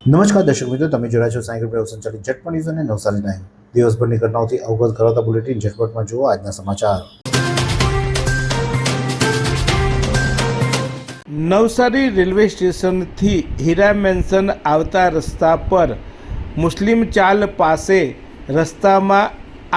નમસ્કાર દર્શક મિત્રો, તમે જોડાયા છો સાયકલ પ્રયોગ સંચાલિત ઝટપટ ન્યૂઝ અને નવસારી ટાઈમ। દિવસભરની ઘટનાઓથી અવગત કરાવતા બુલેટિન ઝટપટમાં જુઓ આજના સમાચાર। નવસારી રેલવે સ્ટેશનથી હીરા મેન્શન આવતા રસ્તા પર મુસ્લિમ ચાલ પાસે રસ્તામાં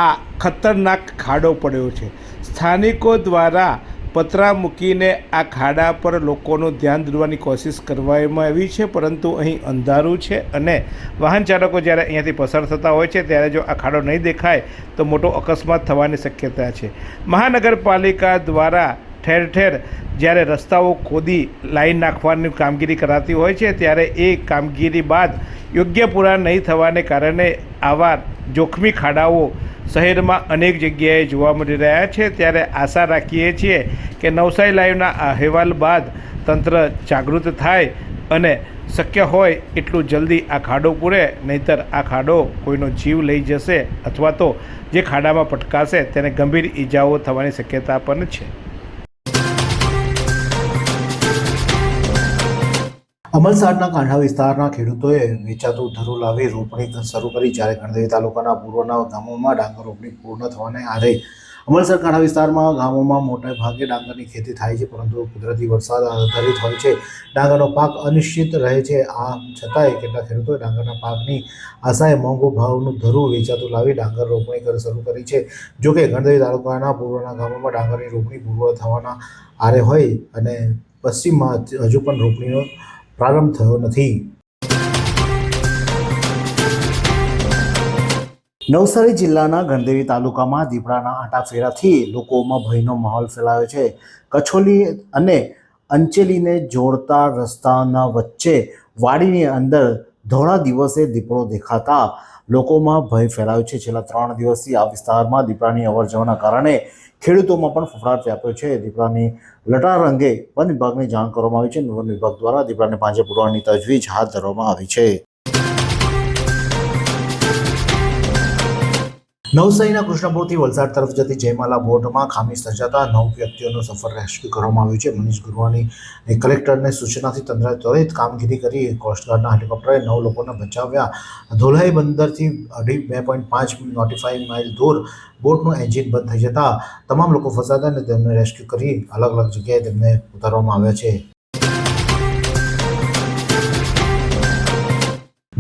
આ ખતરનાક ખાડો પડ્યો છે। સ્થાનિકો દ્વારા પતરા મૂકીને આ ખાડા પર લોકોનું ધ્યાન દોરવાની કોશિશ કરવામાં આવી છે, પરંતુ અહીં અંધારું છે અને વાહન ચાલકો જ્યારે અહીંયાથી પસાર થતા હોય છે ત્યારે જો આ ખાડો નહીં દેખાય તો મોટો અકસ્માત થવાની શક્યતા છે। મહાનગરપાલિકા દ્વારા ઠેર ઠેર જ્યારે રસ્તાઓ ખોદી લાઈન નાખવાની કામગીરી કરાતી હોય છે ત્યારે એ કામગીરી બાદ યોગ્ય પૂરા નહીં થવાને કારણે આવા જોખમી ખાડાઓ શહેરમાં અનેક જગ્યાએ જોવા મળી રહ્યા છે। ત્યારે આશા રાખીએ છીએ કે નવસારી લાઈવના અહેવાલ બાદ તંત્ર જાગૃત થાય અને શક્ય હોય એટલું જલ્દી આ ખાડો પૂરે, નહીંતર આ ખાડો કોઈનો જીવ લઈ જશે અથવા તો જે ખાડામાં પટકાશે તેને ગંભીર ઈજાઓ થવાની શક્યતા પણ છે। અમલસાડના કાંઠા વિસ્તારના ખેડૂતોએ વેચાતું ધરું લાવી રોપણી શરૂ કરી, જ્યારે ગણદેવી તાલુકાના પૂર્વના ગામોમાં ડાંગર રોપણી પૂર્ણ થવાને આરે અમલસાડ કાંઠા વિસ્તારમાં ગામોમાં મોટા ભાગે ડાંગરની ખેતી થાય છે, પરંતુ કુદરતી વરસાદ આધારિત હોય છે। ડાંગરનો પાક અનિશ્ચિત રહે છે। આમ છતાંય કેટલાક ખેડૂતોએ ડાંગરના પાકની આશાએ મોંઘો ભાવનું ધરું વેચાતું લાવી ડાંગર રોપણી શરૂ કરી છે। જોકે ગણદેવી તાલુકાના પૂર્વના ગામોમાં ડાંગરની રોપણી પૂર્વ થવાના આરે હોય અને પશ્ચિમમાં હજુ પણ રોપણીનો પ્રારંભ થયો નથી। નવસારી જિલ્લાના ગણદેવી તાલુકામાં દીપડાના આંટાફેરાથી લોકોમાં ભયનો માહોલ ફેલાયો છે। કછોલી અને અંચેલીને જોડતા રસ્તાના વચ્ચે વાડીની અંદર ધોળા દિવસે દીપડો દેખાતા લોકોમાં ભય ફેલાયો છે। છેલ્લા 3 દિવસથી આ વિસ્તારમાં દીપડાની અવરજવરના કારણે ખેડૂતોમાં પણ ફફડાટ વ્યાપ્યો છે। દીપડાની લટાર અંગે વન વિભાગને જાણ કરવામાં આવી છે। વન વિભાગ દ્વારા દીપડાને પાંજરે પૂરવાની તજવીજ હાથ ધરવામાં આવી છે। નવસારીના કૃષ્ણપુરથી વલસાડ તરફ જતી જયમાલા બોટમાં ખામી સર્જાતા 9 વ્યક્તિઓનું સફળ રેસ્ક્યુ કરવામાં આવ્યું છે। મનીષ ગુરવાની કલેક્ટરને સૂચનાથી તંત્રએ ત્વરિત કામગીરી કરી કોસ્ટગાર્ડના હેલિકોપ્ટરે 9 લોકોને બચાવ્યા। ધોલાઈ બંદરથી 2.5 નોટિફાઈંગ માઇલ દૂર બોટનું એન્જિન બંધ થઈ જતા તમામ લોકો ફસાતા અને તેમને રેસ્ક્યુ કરી અલગ અલગ જગ્યાએ તેમને ઉતારવામાં આવ્યા છે।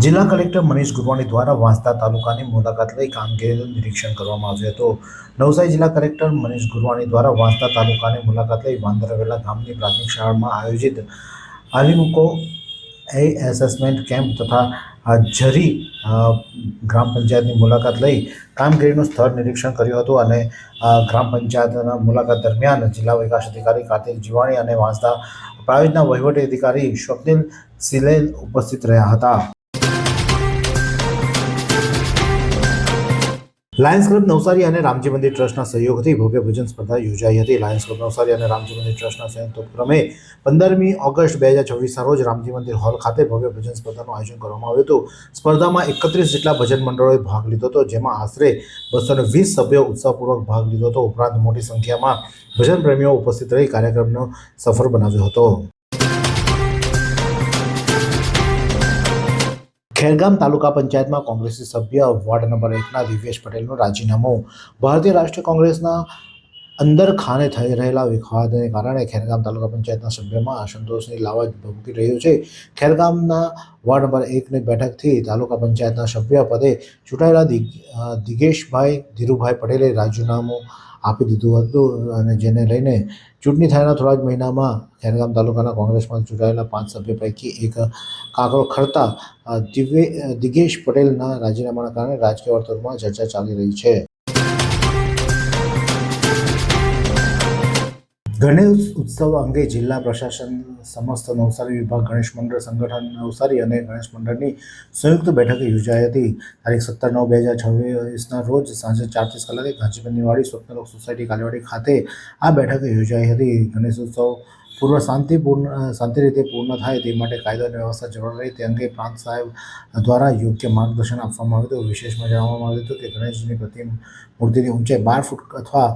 જિલ્લા કલેક્ટર મનીષ ગુરવાની દ્વારા વાંસદા તાલુકાની મુલાકાત લઈ કામગીરીનું નિરીક્ષણ કરવામાં આવ્યું હતું। નવસારી જિલ્લા કલેક્ટર મનીષ ગુરવાની દ્વારા વાંસદા તાલુકાની મુલાકાત લઈ વાંદરવેલા ગામની પ્રાથમિક શાળામાં આયોજિત આલિમકો એસેસમેન્ટ કેમ્પ તથા ઝરી ગ્રામ પંચાયતની મુલાકાત લઈ કામગીરીનું સ્થળ નિરીક્ષણ કર્યું હતું અને ગ્રામ પંચાયતના મુલાકાત દરમિયાન જિલ્લા વિકાસ અધિકારી કાર્તિક જીવાણી અને વાંસદા પ્રાંતના વહીવટી અધિકારી સ્વપ્નિલ સિલેલ ઉપસ્થિત રહ્યા હતા। લાયન્સ ક્લબ નવસારી અને રામજી મંદિર ટ્રસ્ટના સહયોગથી ભવ્ય ભજન સ્પર્ધા યોજાઈ હતી। લાયન્સ ક્લબ નવસારી અને રામજી મંદિર ટ્રસ્ટના સંયુક્ત ઉપક્રમે 15મી ઓગસ્ટ 2024ના રોજ રામજી મંદિર હોલ ખાતે ભવ્ય ભજન સ્પર્ધાનું આયોજન કરવામાં આવ્યું હતું। સ્પર્ધામાં 31 જેટલા ભજન મંડળોએ ભાગ લીધો હતો, જેમાં આશરે 220 સભ્યો ઉત્સાહપૂર્વક ભાગ લીધો હતો। ઉપરાંત મોટી સંખ્યામાં ભજન પ્રેમીઓ ઉપસ્થિત રહી કાર્યક્રમનો સફળ બનાવ્યો હતો। ખેરગામ તાલુકા પંચાયતમાં કોંગ્રેસી સભ્ય વોર્ડ નંબર 1ના દિવ્યેશ પટેલનું રાજીનામું। ભારતીય રાષ્ટ્રીય કોંગ્રેસના અંદર ખાને થઈ રહેલા વિવાદને કારણે ખેરગામ તાલુકા પંચાયતના સભ્યમાં અસંતોષની લાવા ભભૂકી રહ્યું છે। ખેરગામના વોર્ડ નંબર 1ની બેઠકથી તાલુકા પંચાયતના સભ્ય પદે ચૂંટાયેલા દિગેશભાઈ ધીરુભાઈ પટેલે રાજીનામું આપી દીધું હતું અને જેને લઈને ચૂંટણી થયાના થોડા જ મહિનામાં ખેરગામ તાલુકાના કોંગ્રેસમાં ચૂંટાયેલા 5 સભ્ય પૈકી એક કાકડો ખરતા દિગેશ પટેલના રાજીનામાના કારણે રાજકીય વર્તુળમાં ચર્ચા ચાલી રહી છે। ગણેશ ઉત્સવ અંગે જિલ્લા પ્રશાસન સમસ્ત નવસારી વિભાગ ગણેશ મંડળ સંગઠન નવસારી અને ગણેશ મંડળની સંયુક્ત બેઠક યોજાઈ હતી। તારીખ 17/9/2026ના રોજ સાંજે 4:30 કલાકે ગાંધીબંધની વાડી સ્વપ્નલોક સોસાયટી કાલેવાડી ખાતે આ બેઠક યોજાઈ હતી। ગણેશ ઉત્સવ પૂર્વ શાંતિ રીતે પૂર્ણ થાય તે માટે કાયદો અને વ્યવસ્થા જળવાઈ રહે તે અંગે પ્રાંત સાહેબ દ્વારા યોગ્ય માર્ગદર્શન આપવામાં આવ્યું હતું। વિશેષમાં જણાવવામાં આવ્યું હતું કે ગણેશજીની મૂર્તિની ઊંચાઈ 12 ફૂટ અથવા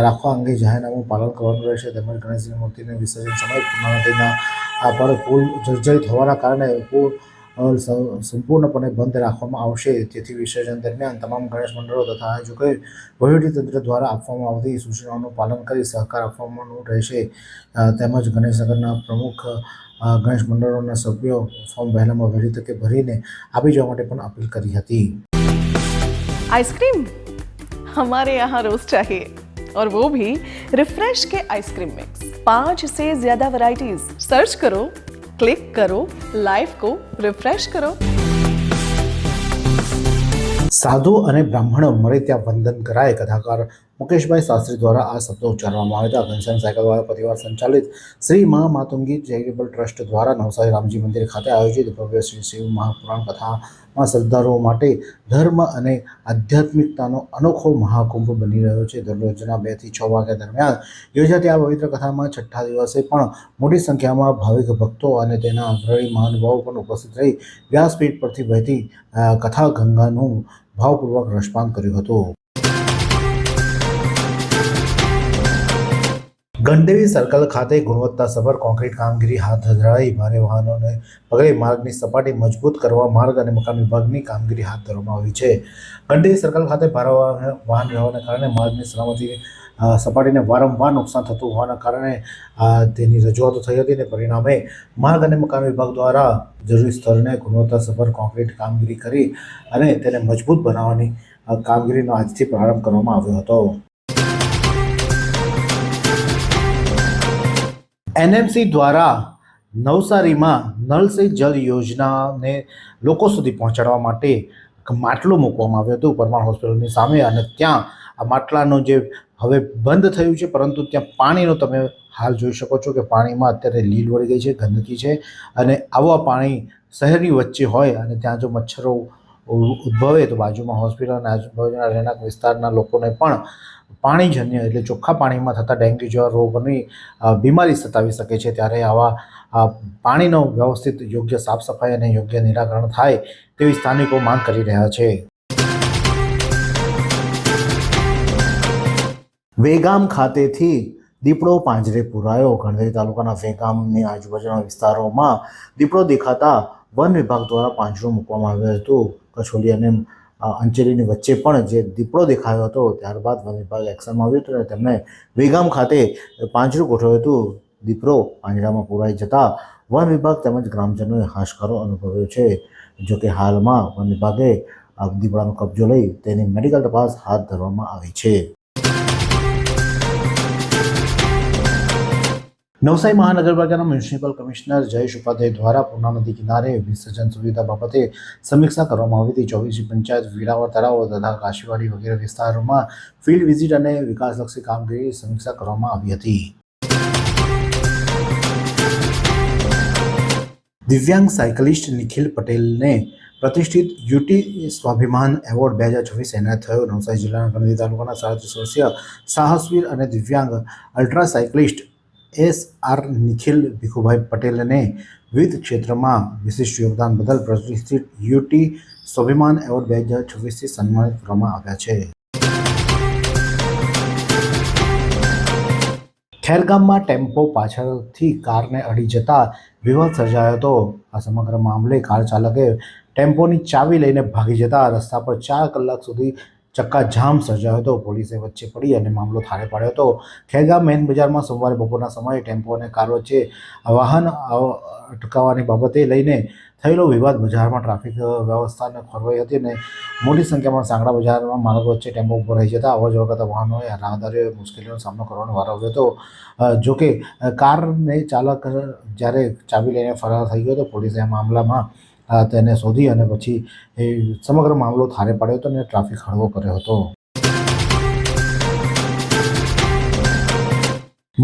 રાખવા અંગે જાહેરનામું પાલન કરવાનું રહેશે। તેમજ ગણેશજીની મૂર્તિને વિસર્જન સમયે પૂર્ણાવતીના પર પુલ જર્જરિત હોવાના કારણે સંપૂર્ણપણે બંધ રાખવામાં આવશે, જેથી વિસર્જન દરમિયાન તમામ ગણેશ મંડળો તથા આયોજકોએ વહીવટીતંત્ર દ્વારા આપવામાં આવતી સૂચનાઓનું પાલન કરી સહકાર આપવાનું રહેશે. તેમજ ગણેશનગરના પ્રમુખ ગણેશ મંડળોના સભ્યો ફોર્મ વહેલામાં વહેલી તકે ભરીને આપી જવા માટે પણ અપીલ કરી હતી. आइसक्रीम हमारे यहाँ रोज चाहिए, और वो भी रिफ्रेश के आइसक्रीम मिक्स. 5 से ज्यादा वैरायटीज. सर्च करो, क्लिक करो, लाइफ को रिफ्रेश करो. સાધુ અને બ્રાહ્મણો મળે ત્યાં વંદન કરાય. કથાકાર મુકેશભાઈ શાસ્ત્રી દ્વારા આ શબ્દો ઉચ્ચારવામાં આવ્યા હતા. ઘનશ્યામ સાયકલવાળા પરિવાર સંચાલિત શ્રી માતુંગી ચેરિટેબલ ટ્રસ્ટ દ્વારા નવસારી રામજી મંદિર ખાતે આયોજિત ભવ્ય શ્રી શિવ મહાપુરાણ કથામાં શ્રદ્ધાળુઓ માટે ધર્મ અને આધ્યાત્મિકતાનો અનોખો મહાકુંભ બની રહ્યો છે. દરરોજના 2 થી 6 વાગ્યા દરમિયાન યોજાતી આ પવિત્ર કથામાં છઠ્ઠા દિવસે પણ મોટી સંખ્યામાં ભાવિક ભક્તો અને તેના અગ્રણી મહાનુભાવો પણ ઉપસ્થિત રહી વ્યાસપીઠ પરથી વહેતી કથા ગંગાનું ભાવપૂર્વક રસપાન કર્યું હતું. ગણદેવી સર્કલ ખાતે ગુણવત્તાસભર કોન્ક્રીટ કામગીરી હાથ ધરાઈ. ભારે વાહનોને પગલે માર્ગની સપાટી મજબૂત કરવા માર્ગ અને મકાન વિભાગની કામગીરી હાથ ધરવામાં આવી છે. ગણદેવી સર્કલ ખાતે ભારે વાહન વ્યવહારને કારણે માર્ગની સલામતી સપાટીને વારંવાર નુકસાન થતું હોવાના કારણે તેની રજૂઆતો થઈ હતી અને પરિણામે માર્ગ અને મકાન વિભાગ દ્વારા જરૂરી સ્તરને ગુણવત્તાસભર કોન્ક્રીટ કામગીરી કરી અને તેને મજબૂત બનાવવાની કામગીરીનો આજથી પ્રારંભ કરવામાં આવ્યો હતો. એનએમસી દ્વારા નવસારીમાં નલ સે જલ યોજનાને લોકો સુધી પહોંચાડવા માટે માટલું મૂકવામાં આવ્યું હતું પરમાર હોસ્પિટલની સામે, અને ત્યાં આ માટલાનું જે હવે બંધ થયું છે, પરંતુ ત્યાં પાણીનો તમે હાલ જોઈ શકો છો કે પાણીમાં અત્યારે લીલ વળી ગઈ છે, ગંદકી છે, અને આવા પાણી શહેરની વચ્ચે હોય અને ત્યાં જો મચ્છરો ઉદ્ભવે તો બાજુમાં હોસ્પિટલ અને આજુબાજુના રહેણાંક વિસ્તારના લોકોને પણ પાણીજન્ય એટલે ચોખ્ખા પાણીમાં થતા ડેન્ગ્યુ જેવા રોગની બીમારી સતાવી શકે છે. ત્યારે આવા પાણીનો વ્યવસ્થિત યોગ્ય સાફ સફાઈ અને યોગ્ય નિરાકરણ થાય તેવી સ્થાનિકો માંગ કરી રહ્યા છે. વેગામ ખાતેથી દીપડો પાંજરે પુરાયો. ગણદેવી તાલુકાના વેગામની આજુબાજુના વિસ્તારોમાં દીપડો દેખાતા વન વિભાગ દ્વારા પાંજરું મૂકવામાં આવ્યું હતું. કછોલી અને અંચેરીની વચ્ચે પણ જે દીપડો દેખાયો હતો, ત્યારબાદ વન વિભાગ એક્શનમાં આવ્યું હતું અને તેમણે વેગામ ખાતે પાંજરું ગોઠવ્યું હતું. દીપડો પાંજરામાં પુરાઈ જતા વન વિભાગ તેમજ ગ્રામજનોએ હાશકારો અનુભવ્યો છે. જોકે હાલમાં વન વિભાગે દીપડાનો કબજો લઈ તેની મેડિકલ તપાસ હાથ ધરવામાં આવી છે. નવસારી મહાનગરપાલિકાના મ્યુનિસિપલ કમિશનર જયેશ ઉપાધ્યાય દ્વારા પૂર્ણા નદી કિનારે વિસર્જન સુવિધા બાબતે સમીક્ષા કરવામાં આવી હતી. 24 પંચાયત, વીરાવર તળાવ તથા કાશીવાડી વગેરે વિસ્તારોમાં ફિલ્ડ વિઝિટ અને વિકાસલક્ષી કામગીરી સમીક્ષા કરવામાં આવી હતી. દિવ્યાંગ સાયકલિસ્ટ નિખિલ પટેલને પ્રતિષ્ઠિત યુટી સ્વાભિમાન એવોર્ડ 2024 એનાયત થયો. નવસારી જિલ્લાના ગણદેવી તાલુકાના 37 વર્ષીય સાહસવીર અને દિવ્યાંગ ultra cyclist SR Nikhil Bhikhubhai પટેલને વિવિધ ક્ષેત્રમાં વિશિષ્ટ યોગદાન બદલ પ્રતિષ્ઠિત યુટી સ્વાભિમાન એવોર્ડ 2024થી સન્માનિત કરવામાં આવ્યા છે. ખેરગામમાં ટેમ્પો પાછળથી કારને અડી જતા વિવાદ સર્જાયો હતો. આ સમગ્ર મામલે કાર ચાલકે ટેમ્પોની ચાવી લઈને ભાગી જતા રસ્તા પર 4 કલાક સુધી ચક્કાજામ સર્જાયો હતો. પોલીસે વચ્ચે પડી અને મામલો થાળે પાડ્યો હતો. ખેરગામ મેઇન બજારમાં સોમવારે બપોરના સમયે ટેમ્પો અને કાર વચ્ચે વાહન અટકાવવાની બાબતે લઈને થયેલો વિવાદ બજારમાં ટ્રાફિક વ્યવસ્થાને ખોરવાઈ હતી અને મોટી સંખ્યામાં સાંકડા બજારમાં માર્ગ વચ્ચે ટેમ્પો ઊભો રહી જતા અવરજવર કરતા વાહનોએ રાહદારીઓએ મુશ્કેલીનો સામનો કરવાનો વારો આવ્યો હતો. જોકે કારને ચાલક જ્યારે ચાવી લઈને ફરાર થઈ ગયો હતો. પોલીસે આ મામલામાં તેને શોધી અને પછી એ સમગ્ર મામલો થાળે પાડ્યો હતો અને ટ્રાફિક હળવો કર્યો હતો.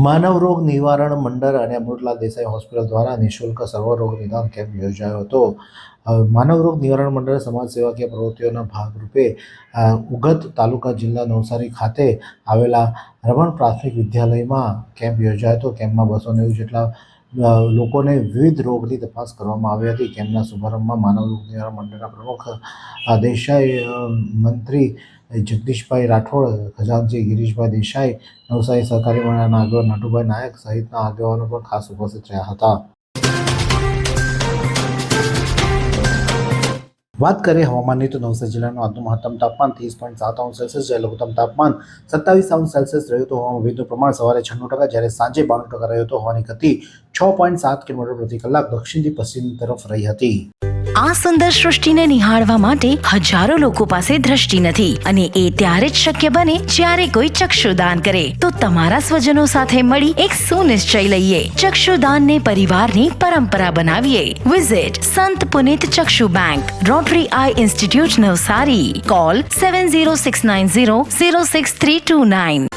માનવ રોગ નિવારણ મંડળ અને અમૃતલાલ દેસાઈ હોસ્પિટલ દ્વારા નિઃશુલ્ક સર્વરોગ નિદાન કેમ્પ યોજાયો હતો. માનવ રોગ નિવારણ મંડળ સમાજ સેવાકીય પ્રવૃત્તિઓના ભાગરૂપે ઉગત તાલુકા જિલ્લા નવસારી ખાતે આવેલા રમણ પ્રાથમિક વિદ્યાલયમાં કેમ્પ યોજાયો હતો. કેમ્પમાં 290 જેટલા લોકોને વિવિધ રોગની તપાસ કરવામાં આવી હતી. કેમ્પના શુભારંભમાં માનવ રોગ નિવારણ મંડળના પ્રમુખ દેસાઈ, મંત્રી જગદીશભાઈ રાઠોડ, ખજાનચી ગિરીશભાઈ દેસાઈ, નવસારી સહકારી મંડળના આગેવાન નટુભાઈ નાયક સહિતના આગેવાનો પણ ખાસ ઉપસ્થિત રહ્યા હતા. વાત કરીએ હવામાનની તો નવસારી જિલ્લાનું આજનું મહત્તમ તાપમાન 30.7 સેલ્સિયસ જ્યારે લઘુત્તમ તાપમાન 27 સેલ્સિયસ રહ્યું તો હવામાં ભેજનું પ્રમાણ સવારે 96% જ્યારે સાંજે 92% રહ્યું તો હવાની ગતિ 6.7 કિલોમીટર પ્રતિ કલાક દક્ષિણથી પશ્ચિમ તરફ રહી હતી. આ સુંદર સૃષ્ટિને નિહાળવા માટે હજારો લોકો પાસે દ્રષ્ટિ નથી અને એ ત્યારે જ શક્ય બને જ્યારે કોઈ ચક્ષુદાન કરે. તો તમારા સ્વજનો સાથે મળી એક સુનિશ્ચય લઈએ, ચક્ષુદાનને પરિવારની પરંપરા બનાવીએ. Visit Sant Punit Chakshu Bank, rotary eye institute Navsari. Call 7069006329.